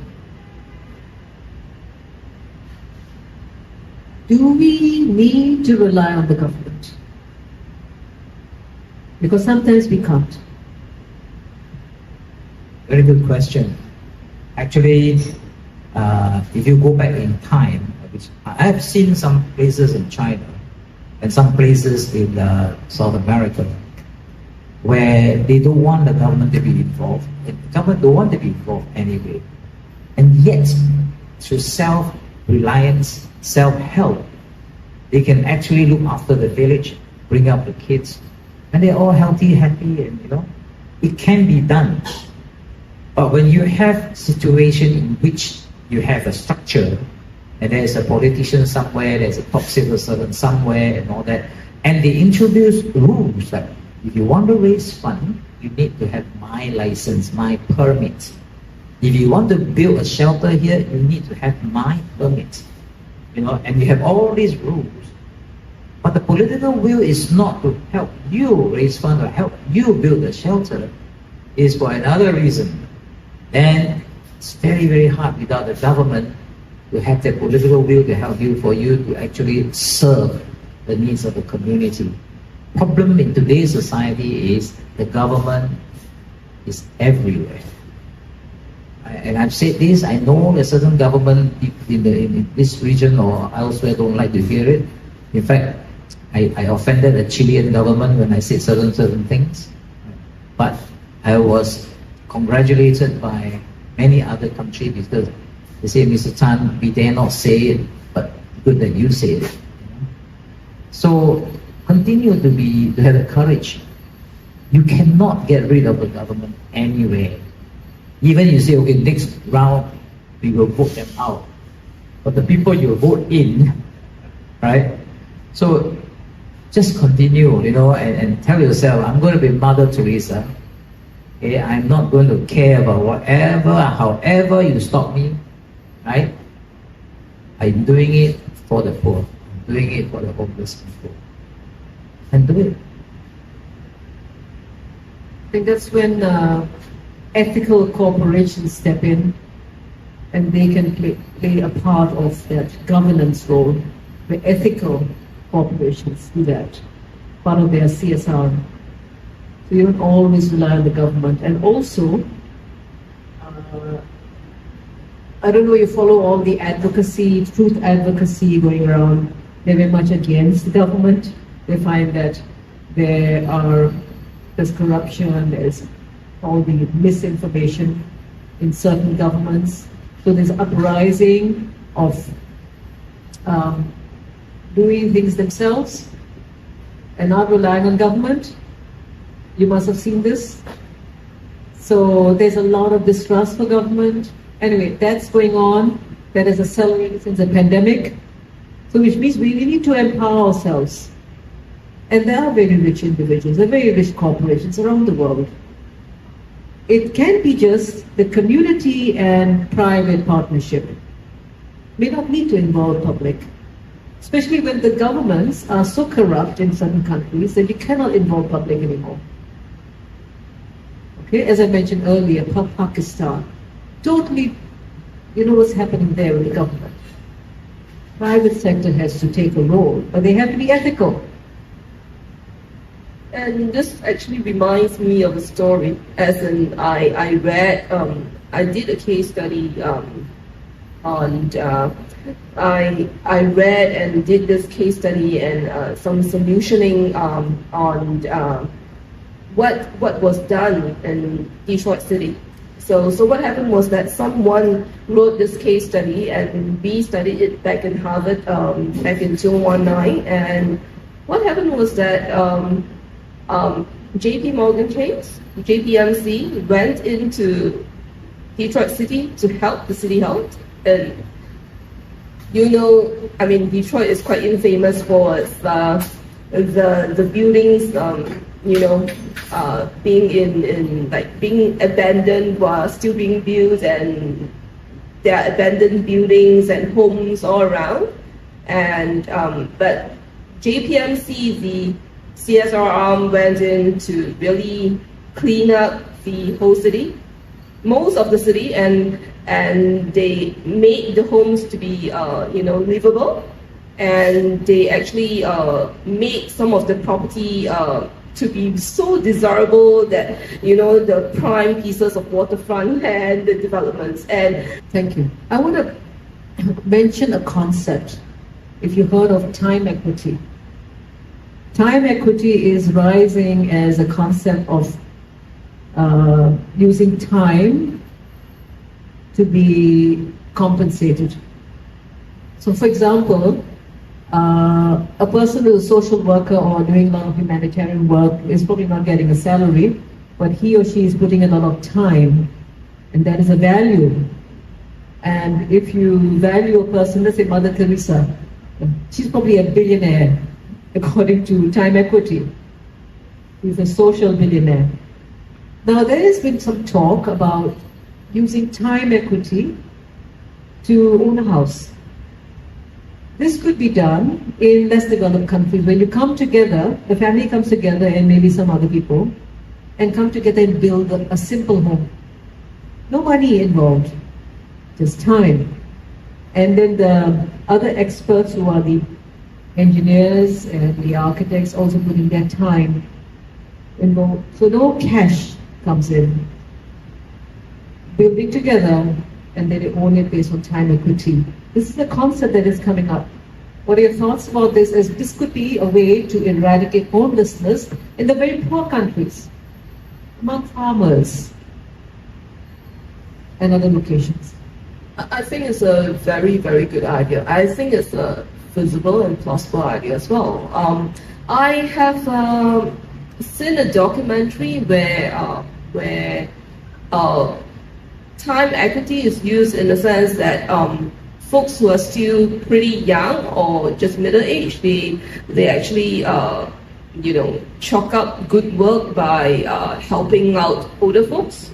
Do we need to rely on the government? Because sometimes we can't. Very good question. Actually, if you go back in time, which I have seen some places in China and some places in South America where they don't want the government to be involved, and the government don't want to be involved anyway. And yet, through self-reliance, self-help, they can actually look after the village, bring up the kids, and they're all healthy, happy, and it can be done. But when you have a situation in which you have a structure, and there's a politician somewhere, there's a top civil servant somewhere, and all that, and they introduce rules like, if you want to raise funds, you need to have my license, my permit. If you want to build a shelter here, you need to have my permit. And you have all these rules. But the political will is not to help you raise funds or help you build a shelter. It's for another reason. Then it's very, very hard without the government to have the political will to help you, for you to actually serve the needs of the community. Problem in today's society is the government is everywhere. And I've said this, I know a certain government in this region or elsewhere don't like to hear it. In fact, I offended the Chilean government when I said certain things. But I was congratulated by many other countries because they say, Mr. Tan, we dare not say it, but good that you say it. So continue to have the courage. You cannot get rid of the government anywhere. Even you say, okay, next round we will vote them out. But the people you vote in, right? So just continue, and tell yourself, I'm going to be Mother Teresa. Okay, I'm not going to care about however you stop me, right? I'm doing it for the poor. I'm doing it for the homeless people. And do it. I think that's when ethical corporations step in, and they can play a part of that governance role, where ethical corporations do that, part of their CSR. So you don't always rely on the government. And also, I don't know, you follow all the advocacy, truth advocacy going around. They're very much against the government. They find that there's corruption, there's all the misinformation in certain governments. So there's uprising of doing things themselves and not relying on government. You must have seen this. So there's a lot of distrust for government. Anyway, that's going on. That is accelerated since the pandemic. So which means we need to empower ourselves. And there are very rich individuals, there are very rich corporations around the world. It can be just the community and private partnership. May not need to involve public. Especially when the governments are so corrupt in certain countries that you cannot involve public anymore. Okay, as I mentioned earlier, Pakistan, totally, you know what's happening there with the government. Private sector has to take a role, but they have to be ethical. And this actually reminds me of a story, as in I read, I did a case study on, I read and did this case study and some solutioning on what was done in Detroit City. So what happened was that someone wrote this case study and we studied it back in Harvard back in 2019. And what happened was that JP Morgan Chase, JPMC, went into Detroit City to help the city health. And you know, I mean, Detroit is quite infamous for its, the buildings, you know, being in like being abandoned while still being built, and there are abandoned buildings and homes all around. And but JPMC, the CSR arm, went in to really clean up the whole city, most of the city, and they made the homes to be you know, livable, and they actually made some of the property to be so desirable that, you know, the prime pieces of waterfront and the developments. And thank you. I want to mention a concept. If you heard of time equity. Time equity is rising as a concept of using time to be compensated. So for example, a person who is a social worker or doing a lot of humanitarian work is probably not getting a salary, but he or she is putting in a lot of time, and that is a value. And if you value a person, let's say Mother Teresa, she's probably a billionaire according to time equity. She's a social billionaire. Now there has been some talk about using time equity to own a house. This could be done in less developed countries where you come together, the family comes together and maybe some other people, and come together and build a simple home. No money involved, just time. And then the other experts who are the engineers and the architects also put in their time involved. So no cash comes in. Building together, and then they own it based on time equity. This is a concept that is coming up. What are your thoughts about this? As this could be a way to eradicate homelessness in the very poor countries, among farmers and other locations. I think it's a very, very good idea. I think it's a feasible and plausible idea as well. I have seen a documentary where time equity is used in the sense that folks who are still pretty young or just middle-aged, they actually you know, chalk up good work by helping out older folks,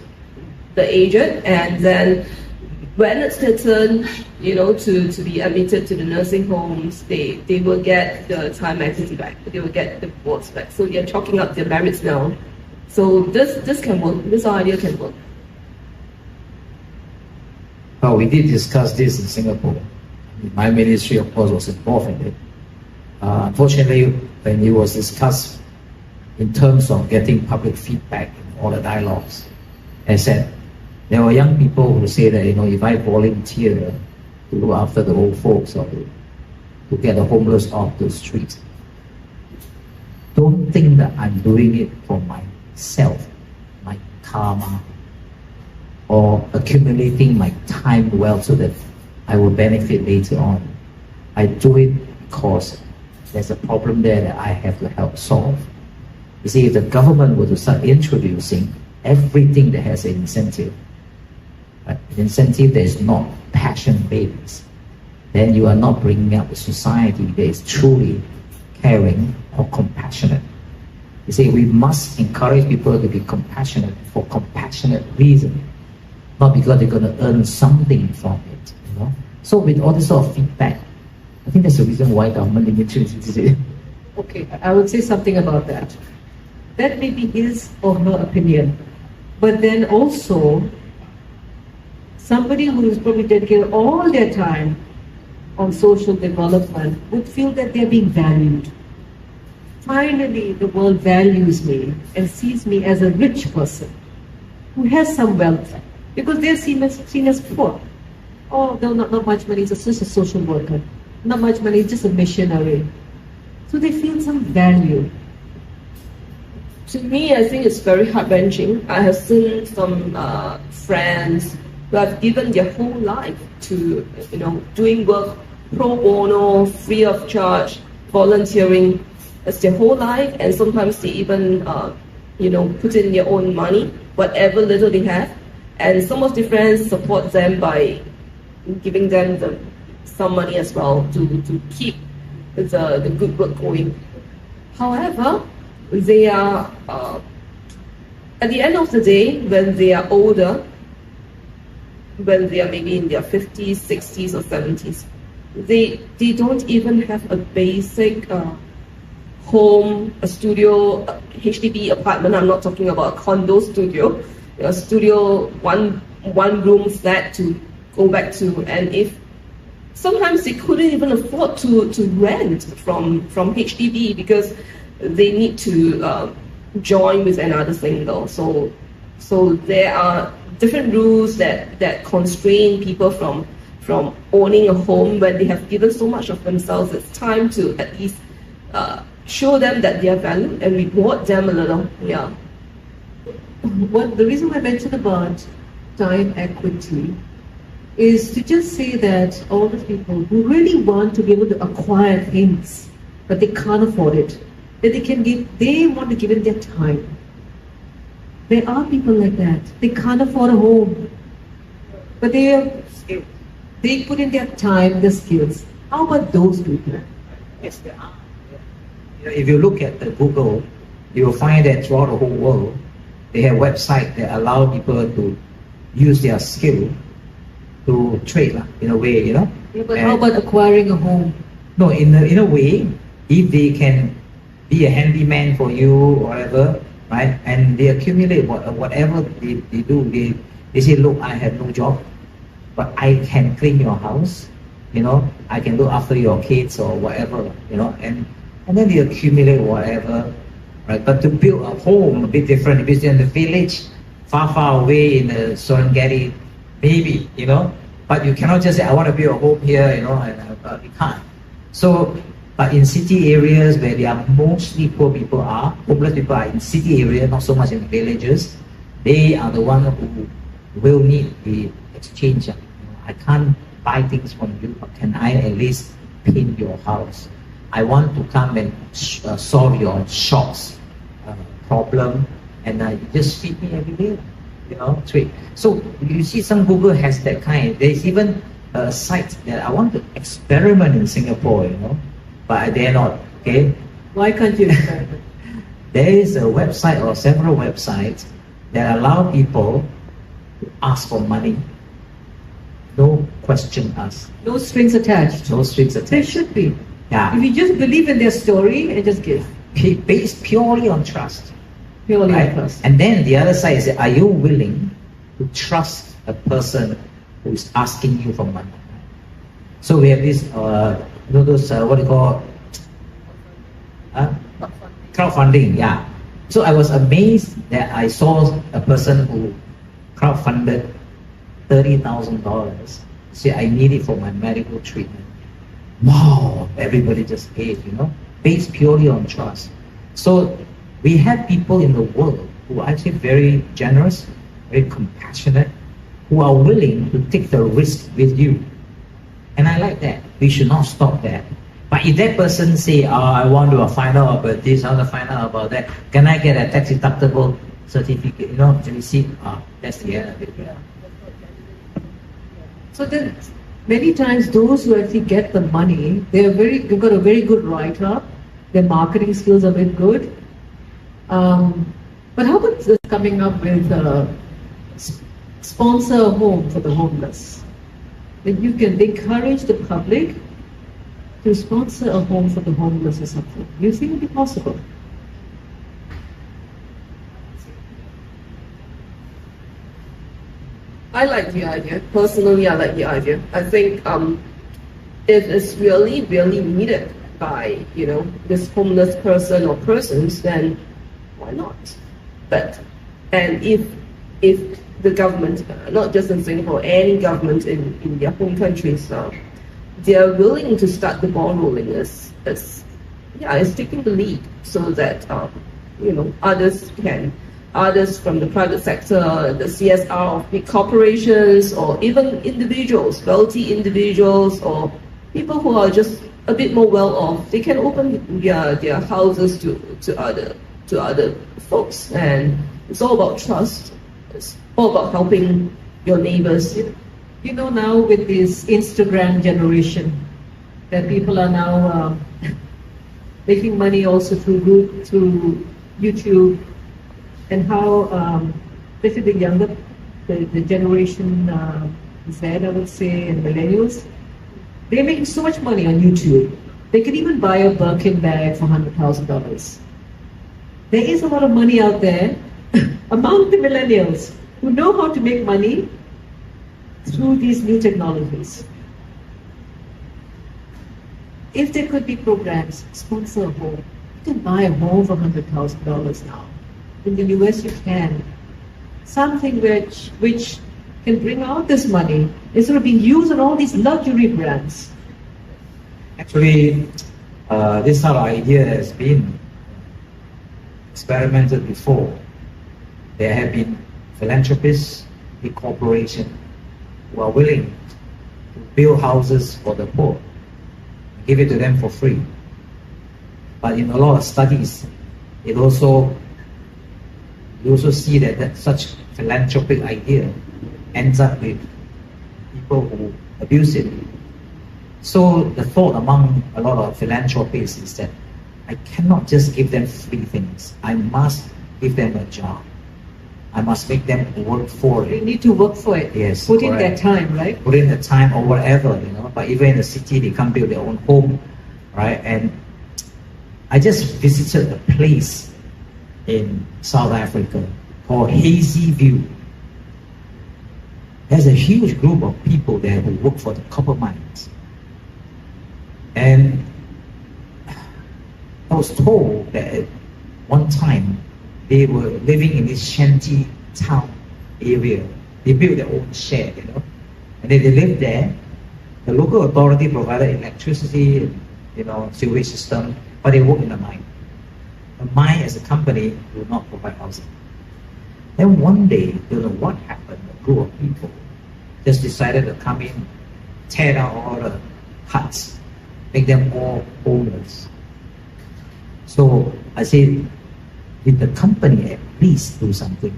the aged, and then when it's their turn, you know, to be admitted to the nursing homes, they will get the time equity back. They will get the rewards back. So they're chalking up their merits now. So this can work. This idea can work. Well, we did discuss this in Singapore. My ministry, of course, was involved in it. Unfortunately, when it was discussed in terms of getting public feedback in all the dialogues, I said, there were young people who say that, you know, if I volunteer to look after the old folks or to get the homeless off the streets, don't think that I'm doing it for myself, my karma, or accumulating my time wealth so that I will benefit later on. I do it because there's a problem there that I have to help solve. You see, if the government were to start introducing everything that has an incentive, right? An incentive that is not passion-based, then you are not bringing up a society that is truly caring or compassionate. You see, we must encourage people to be compassionate for compassionate reason, not because they're going to earn something from it. You know. So with all this sort of feedback, I think that's the reason why government introduces it. Okay, I would say something about that. That may be his or her opinion, but then also somebody who is probably dedicated all their time on social development would feel that they're being valued. Finally, the world values me and sees me as a rich person who has some wealth, because they're seen as poor. Oh, no, not much money, it's just a social worker. Not much money, it's just a missionary. So they feel some value. To me, I think it's very heart-wrenching. I have seen some friends who have given their whole life to, doing work pro bono, free of charge, volunteering. That's their whole life, and sometimes they even, put in their own money, whatever little they have. And some of the friends support them by giving them some money as well to keep the good work going. However, they are, at the end of the day, when they are older, when they are maybe in their 50s, 60s, or 70s, they don't even have a basic home, a studio, a HDB apartment. I'm not talking about a condo studio, a studio, one room flat to go back to. And if sometimes they couldn't even afford to rent from HDB because they need to join with another single. So there are different rules that constrain people from owning a home when they have given so much of themselves. It's time to at least show them that they are valued and reward them a little. Yeah. The reason I mentioned about time equity is to just say that all the people who really want to be able to acquire things, but they can't afford it, that they want to give it their time. There are people like that. They can't afford a home, but they put in their time, their skills. How about those people? Yes, there are. If you look at the Google, you will find that throughout the whole world, they have websites that allow people to use their skill to trade, in a way, Yeah, but how about acquiring a home? No, in a way, if they can be a handyman for you or whatever, right, and they accumulate whatever they do, they say, look, I have no job, but I can clean your house, I can look after your kids or whatever, and then they accumulate whatever, right? But to build a home, a bit different. If it's in the village, far away in the Serengeti, maybe, but you cannot just say, I want to build a home here, and you can't. So, but in city areas where there are mostly poor people homeless people are in city areas, not so much in villages, they are the ones who will need the exchange. I can't buy things from you, but can I at least paint your house? I want to come and solve your shop's problem, and you just feed me every day, trade. So you see, some Google has that kind. There's even a site that I want to experiment in Singapore, but I dare not. Okay. Why can't you experiment? There is a website or several websites that allow people to ask for money. No question asked. No strings attached. No strings attached. There should be. Yeah. If you just believe in their story and just give. Based purely on trust. Purely right? on trust. And then the other side is, are you willing to trust a person who is asking you for money? So we have this, those, what do you call, crowdfunding, yeah. So I was amazed that I saw a person who crowdfunded $30,000. Say, I need it for my medical treatment. Wow, everybody just gave, based purely on trust. So we have people in the world who are actually very generous, very compassionate, who are willing to take the risk with you. And I like that. We should not stop that. But if that person say, I want to find out about this, I want to find out about that, can I get a tax deductible certificate, receipt? That's the end of it. Yeah. So then, many times those who actually get the money, they've got a very good write-up, their marketing skills are very good. But how about this coming up with sponsor a home for the homeless? That you can encourage the public to sponsor a home for the homeless or something. Do you think it would be possible? I like the idea. Personally, I like the idea. I think if it's really, really needed by, this homeless person or persons, then why not? And if the government, not just in Singapore, any government in their home countries, they are willing to start the ball rolling is taking the lead so that others from the private sector, the CSR of big corporations, or even individuals, wealthy individuals, or people who are just a bit more well off, they can open their houses to other folks. And it's all about trust. It's all about helping your neighbors. Now with this Instagram generation, that people are now making money also through YouTube, and how, especially the younger, the generation Z, I would say, and millennials, they're making so much money on YouTube. They can even buy a Birkin bag for $100,000. There is a lot of money out there among the millennials who know how to make money through these new technologies. If there could be programs, sponsor a home. You can buy a home for $100,000 now. In the US, you can. Something which can bring out this money instead of being used on all these luxury brands. Actually, this sort of idea has been experimented before. There have been philanthropists, big corporations, who are willing to build houses for the poor, give it to them for free. But in a lot of studies, you also see that such philanthropic idea ends up with people who abuse it. So the thought among a lot of philanthropists is that I cannot just give them free things. I must give them a job. I must make them work for it. They need to work for it. Yes. Put in their time, right? Put in the time or whatever, But even in the city, they can't build their own home, right? And I just visited a place in South Africa called Hazy View. There's a huge group of people there who work for the copper mines. And I was told that at one time they were living in this shanty town area. They built their own shed, and then they lived there. The local authority provided electricity, sewage system, but they work in the mine. The mine as a company will not provide housing. Then one day, don't know what happened, a group of people just decided to come in, tear down all the huts, make them all homeless. So I said, did the company at least do something?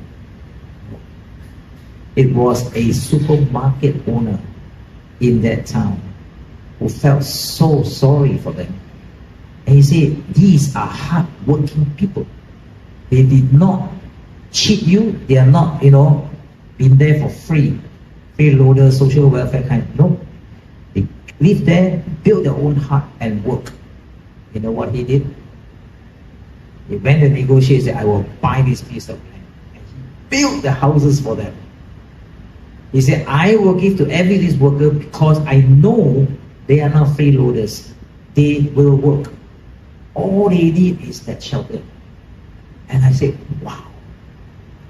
It was a supermarket owner in that town who felt so sorry for them. And he said, these are hard-working people. They did not cheat you. They are not, been there for free. Freeloader, social welfare kind. No. They live there, build their own hut and work. You know what he did? He went and negotiated, I will buy this piece of land. And he built the houses for them. He said, I will give to every this worker because I know they are not freeloaders. They will work. All they need is that shelter. And I said, wow.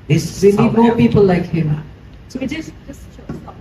We need more people like him. So we just stop.